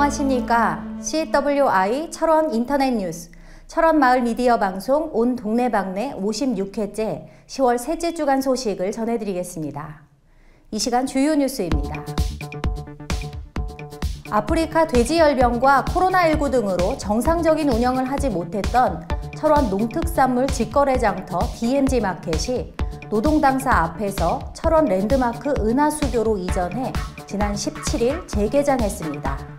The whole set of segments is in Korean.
안녕하십니까. CWI 철원 인터넷 뉴스, 철원 마을 미디어 방송 온 동네방네 56회째 10월 셋째 주간 소식을 전해드리겠습니다. 이 시간 주요 뉴스입니다. 아프리카 돼지열병과 코로나19 등으로 정상적인 운영을 하지 못했던 철원 농특산물 직거래 장터 DMG 마켓이 노동당사 앞에서 철원 랜드마크 은하수교로 이전해 지난 17일 재개장했습니다.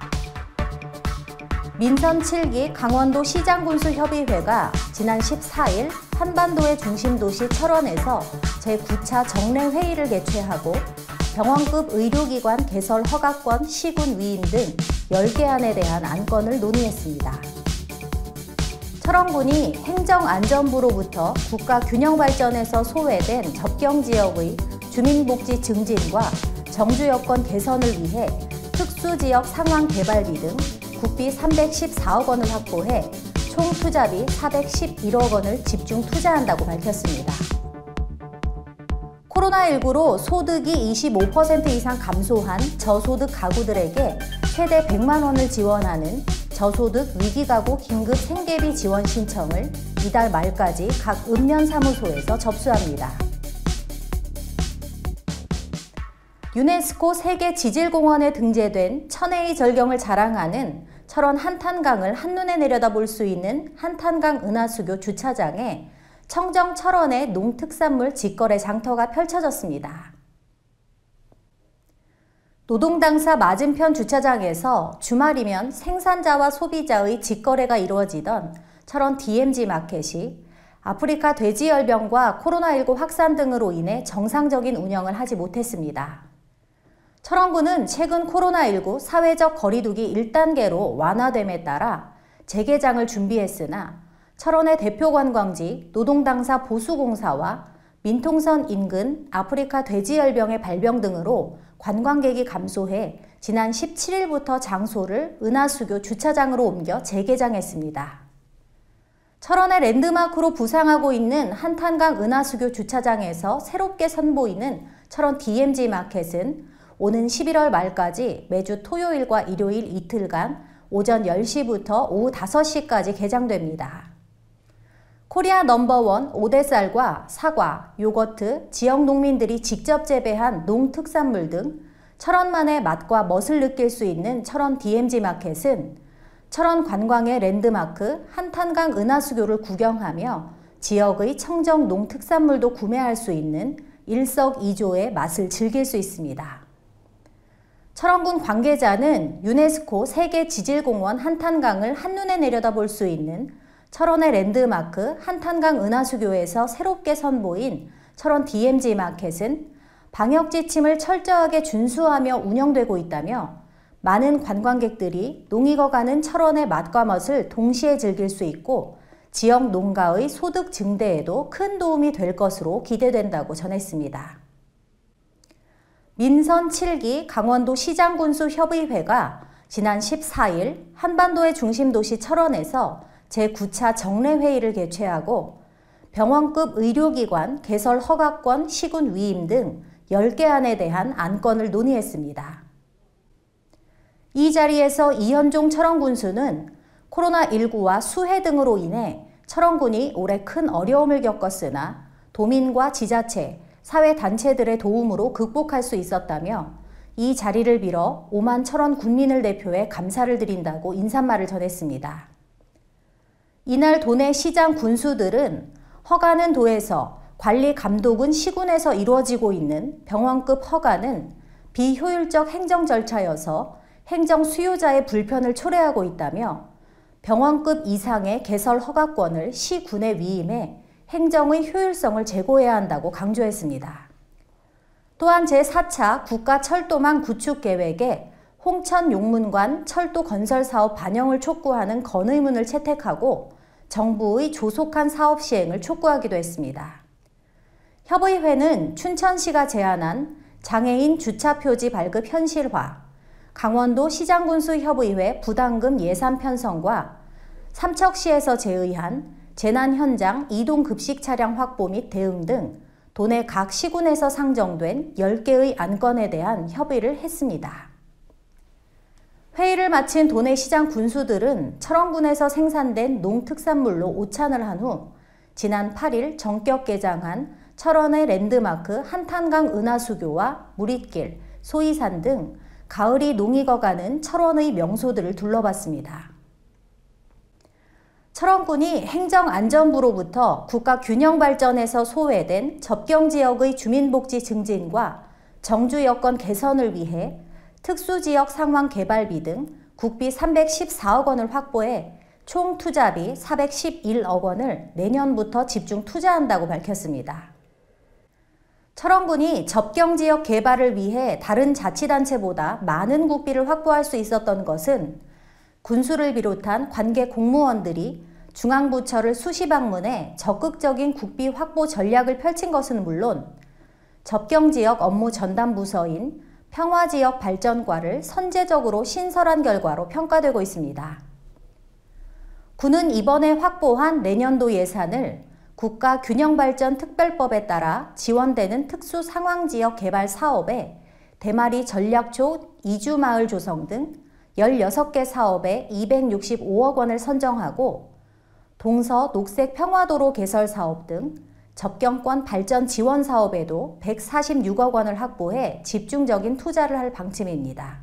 민선 7기 강원도 시장군수협의회가 지난 14일 한반도의 중심도시 철원에서 제9차 정례회의를 개최하고 병원급 의료기관 개설 허가권 시군 위임 등 10개 안에 대한 안건을 논의했습니다. 철원군이 행정안전부로부터 국가균형발전에서 소외된 접경지역의 주민복지 증진과 정주여건 개선을 위해 특수지역 상황개발비 등 국비 314억 원을 확보해 총 투자비 411억 원을 집중 투자한다고 밝혔습니다. 코로나19로 소득이 25% 이상 감소한 저소득 가구들에게 최대 100만 원을 지원하는 저소득 위기가구 긴급 생계비 지원 신청을 이달 말까지 각 읍면사무소에서 접수합니다. 유네스코 세계 지질공원에 등재된 천혜의 절경을 자랑하는 철원 한탄강을 한눈에 내려다볼 수 있는 한탄강 은하수교 주차장에 청정 철원의 농특산물 직거래 장터가 펼쳐졌습니다. 노동당사 맞은편 주차장에서 주말이면 생산자와 소비자의 직거래가 이루어지던 철원 DMG 마켓이 아프리카 돼지열병과 코로나19 확산 등으로 인해 정상적인 운영을 하지 못했습니다. 철원군은 최근 코로나19 사회적 거리두기 1단계로 완화됨에 따라 재개장을 준비했으나 철원의 대표 관광지 노동당사 보수공사와 민통선 인근 아프리카 돼지열병의 발병 등으로 관광객이 감소해 지난 17일부터 장소를 은하수교 주차장으로 옮겨 재개장했습니다. 철원의 랜드마크로 부상하고 있는 한탄강 은하수교 주차장에서 새롭게 선보이는 철원 DMG 마켓은 오는 11월 말까지 매주 토요일과 일요일 이틀간 오전 10시부터 오후 5시까지 개장됩니다. 코리아 넘버원 오대쌀과 사과, 요거트, 지역 농민들이 직접 재배한 농특산물 등 철원만의 맛과 멋을 느낄 수 있는 철원 DMG 마켓은 철원 관광의 랜드마크 한탄강 은하수교를 구경하며 지역의 청정 농특산물도 구매할 수 있는 일석이조의 맛을 즐길 수 있습니다. 철원군 관계자는 유네스코 세계 지질공원 한탄강을 한눈에 내려다볼 수 있는 철원의 랜드마크 한탄강 은하수교에서 새롭게 선보인 철원 DMG 마켓은 방역 지침을 철저하게 준수하며 운영되고 있다며 많은 관광객들이 농익어가는 철원의 맛과 멋을 동시에 즐길 수 있고 지역 농가의 소득 증대에도 큰 도움이 될 것으로 기대된다고 전했습니다. 민선 7기 강원도 시장군수협의회가 지난 14일 한반도의 중심도시 철원에서 제9차 정례회의를 개최하고 병원급 의료기관 개설 허가권 시군 위임 등 10개 안에 대한 안건을 논의했습니다. 이 자리에서 이현종 철원군수는 코로나19와 수해 등으로 인해 철원군이 올해 큰 어려움을 겪었으나 도민과 지자체, 사회단체들의 도움으로 극복할 수 있었다며 이 자리를 빌어 5만 철원 군민을 대표해 감사를 드린다고 인사말을 전했습니다. 이날 도내 시장 군수들은 허가는 도에서 관리 감독은 시군에서 이루어지고 있는 병원급 허가는 비효율적 행정 절차여서 행정 수요자의 불편을 초래하고 있다며 병원급 이상의 개설 허가권을 시군에 위임해 행정의 효율성을 제고해야 한다고 강조했습니다. 또한 제4차 국가철도망 구축계획에 홍천용문관 철도 건설 사업 반영을 촉구하는 건의문을 채택하고 정부의 조속한 사업 시행을 촉구하기도 했습니다. 협의회는 춘천시가 제안한 장애인 주차표지 발급 현실화, 강원도 시장군수협의회 부담금 예산 편성과 삼척시에서 제의한 재난 현장 이동 급식 차량 확보 및 대응 등 도내 각 시군에서 상정된 10개의 안건에 대한 협의를 했습니다. 회의를 마친 도내시장 군수들은 철원군에서 생산된 농특산물로 오찬을 한 후 지난 8일 전격 개장한 철원의 랜드마크 한탄강 은하수교와 무릿길, 소이산 등 가을이 농익어가는 철원의 명소들을 둘러봤습니다. 철원군이 행정안전부로부터 국가균형발전에서 소외된 접경지역의 주민복지 증진과 정주 여건 개선을 위해 특수지역 상황 개발비 등 국비 314억 원을 확보해 총 투자비 411억 원을 내년부터 집중 투자한다고 밝혔습니다. 철원군이 접경지역 개발을 위해 다른 자치단체보다 많은 국비를 확보할 수 있었던 것은 군수를 비롯한 관계 공무원들이 중앙부처를 수시 방문해 적극적인 국비 확보 전략을 펼친 것은 물론 접경지역 업무 전담 부서인 평화지역발전과를 선제적으로 신설한 결과로 평가되고 있습니다. 군은 이번에 확보한 내년도 예산을 국가균형발전특별법에 따라 지원되는 특수상황지역 개발 사업에 대마리 전략초 이주마을 조성 등 16개 사업에 265억 원을 선정하고 동서 녹색평화도로 개설 사업 등 접경권 발전 지원 사업에도 146억 원을 확보해 집중적인 투자를 할 방침입니다.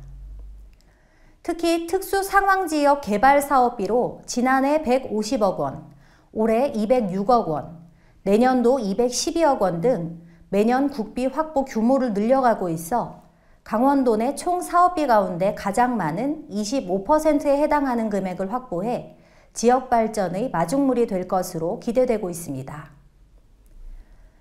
특히 특수상황지역 개발 사업비로 지난해 150억 원, 올해 206억 원, 내년도 212억 원 등 매년 국비 확보 규모를 늘려가고 있어 강원도 내 총 사업비 가운데 가장 많은 25%에 해당하는 금액을 확보해 지역 발전의 마중물이 될 것으로 기대되고 있습니다.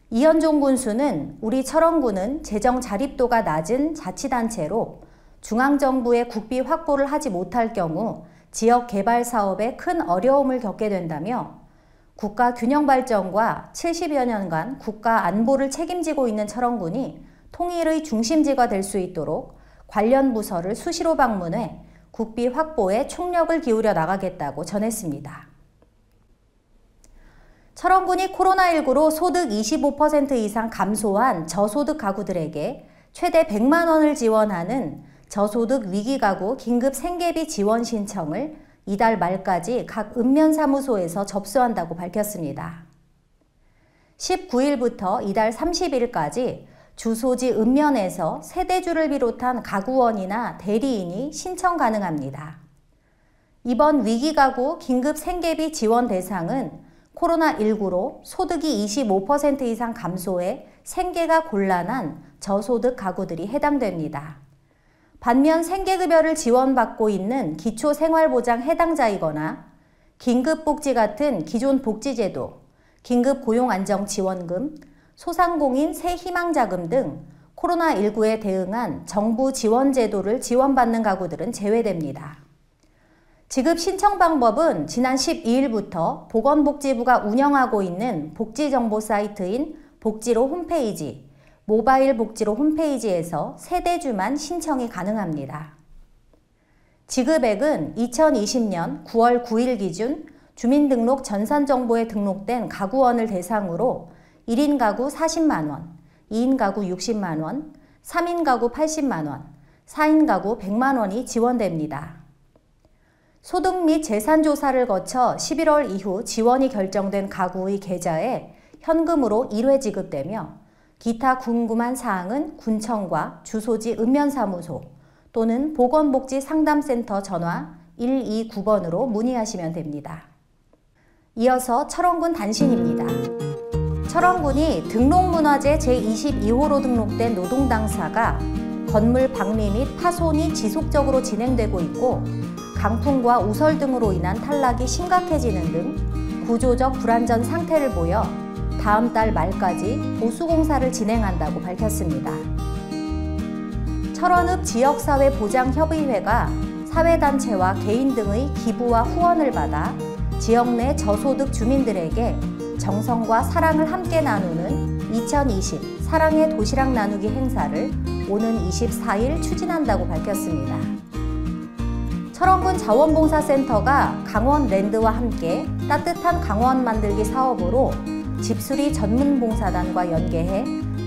이현종 군수는 우리 철원군은 재정 자립도가 낮은 자치단체로 중앙정부의 국비 확보를 하지 못할 경우 지역 개발 사업에 큰 어려움을 겪게 된다며 국가 균형 발전과 70여 년간 국가 안보를 책임지고 있는 철원군이 통일의 중심지가 될 수 있도록 관련 부서를 수시로 방문해 국비 확보에 총력을 기울여 나가겠다고 전했습니다. 철원군이 코로나19로 소득 25% 이상 감소한 저소득 가구들에게 최대 100만 원을 지원하는 저소득 위기가구 긴급 생계비 지원 신청을 이달 말까지 각 읍면사무소에서 접수한다고 밝혔습니다. 19일부터 이달 30일까지 주소지 읍면에서 세대주를 비롯한 가구원이나 대리인이 신청 가능합니다. 이번 위기가구 긴급 생계비 지원 대상은 코로나19로 소득이 25% 이상 감소해 생계가 곤란한 저소득 가구들이 해당됩니다. 반면 생계급여를 지원받고 있는 기초생활보장 해당자이거나 긴급복지 같은 기존 복지제도, 긴급고용안정지원금, 소상공인 새희망자금 등 코로나19에 대응한 정부 지원제도를 지원받는 가구들은 제외됩니다. 지급 신청 방법은 지난 12일부터 보건복지부가 운영하고 있는 복지정보 사이트인 복지로 홈페이지, 모바일 복지로 홈페이지에서 세대주만 신청이 가능합니다. 지급액은 2020년 9월 9일 기준 주민등록 전산정보에 등록된 가구원을 대상으로 1인 가구 40만 원, 2인 가구 60만 원, 3인 가구 80만 원, 4인 가구 100만 원이 지원됩니다. 소득 및 재산조사를 거쳐 11월 이후 지원이 결정된 가구의 계좌에 현금으로 1회 지급되며 기타 궁금한 사항은 군청과 주소지 읍면사무소 또는 보건복지상담센터 전화 129번으로 문의하시면 됩니다. 이어서 철원군 단신입니다. 철원군이 등록문화재 제22호로 등록된 노동당사가 건물 방리 및 파손이 지속적으로 진행되고 있고 강풍과 우설 등으로 인한 탈락이 심각해지는 등 구조적 불안전 상태를 보여 다음 달 말까지 보수공사를 진행한다고 밝혔습니다. 철원읍 지역사회보장협의회가 사회단체와 개인 등의 기부와 후원을 받아 지역 내 저소득 주민들에게 정성과 사랑을 함께 나누는 2020 사랑의 도시락 나누기 행사를 오는 24일 추진한다고 밝혔습니다. 철원군 자원봉사센터가 강원랜드와 함께 따뜻한 강원 만들기 사업으로 집수리 전문봉사단과 연계해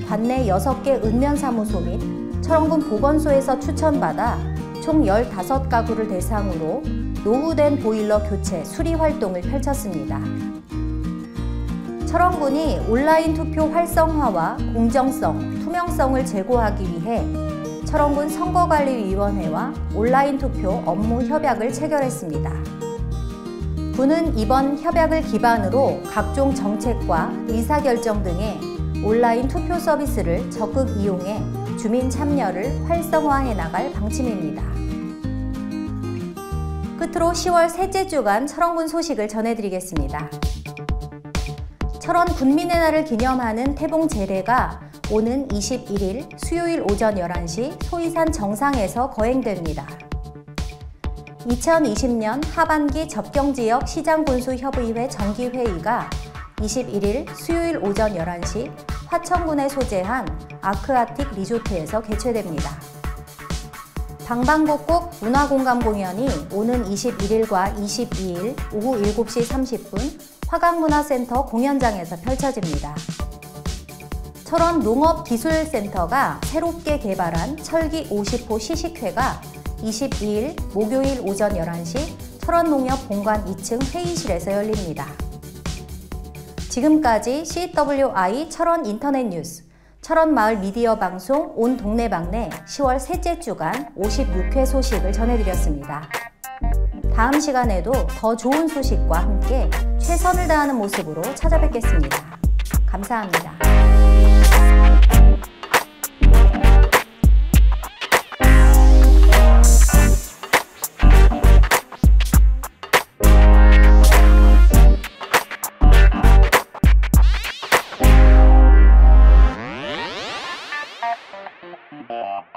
관내 6개 읍면사무소 및 철원군 보건소에서 추천받아 총 15가구를 대상으로 노후된 보일러 교체, 수리 활동을 펼쳤습니다. 철원군이 온라인 투표 활성화와 공정성, 투명성을 제고하기 위해 철원군 선거관리위원회와 온라인 투표 업무 협약을 체결했습니다. 군은 이번 협약을 기반으로 각종 정책과 의사결정 등의 온라인 투표 서비스를 적극 이용해 주민 참여를 활성화해 나갈 방침입니다. 끝으로 10월 셋째 주간 철원군 소식을 전해드리겠습니다. 철원 군민의 날을 기념하는 태봉 제례가 오는 21일 수요일 오전 11시 소이산 정상에서 거행됩니다. 2020년 하반기 접경지역 시장군수협의회 정기회의가 21일 수요일 오전 11시 화천군에 소재한 아크아틱 리조트에서 개최됩니다. 방방곡곡 문화공감 공연이 오는 21일과 22일 오후 7시 30분 화강문화센터 공연장에서 펼쳐집니다. 철원 농업기술센터가 새롭게 개발한 철기 50호 시식회가 22일 목요일 오전 11시 철원농협 본관 2층 회의실에서 열립니다. 지금까지 CWI 철원 인터넷 뉴스, 철원마을 미디어 방송 온 동네방네 10월 셋째 주간 56회 소식을 전해드렸습니다. 다음 시간에도 더 좋은 소식과 함께 최선을 다하는 모습으로 찾아뵙겠습니다. 감사합니다. Yeah.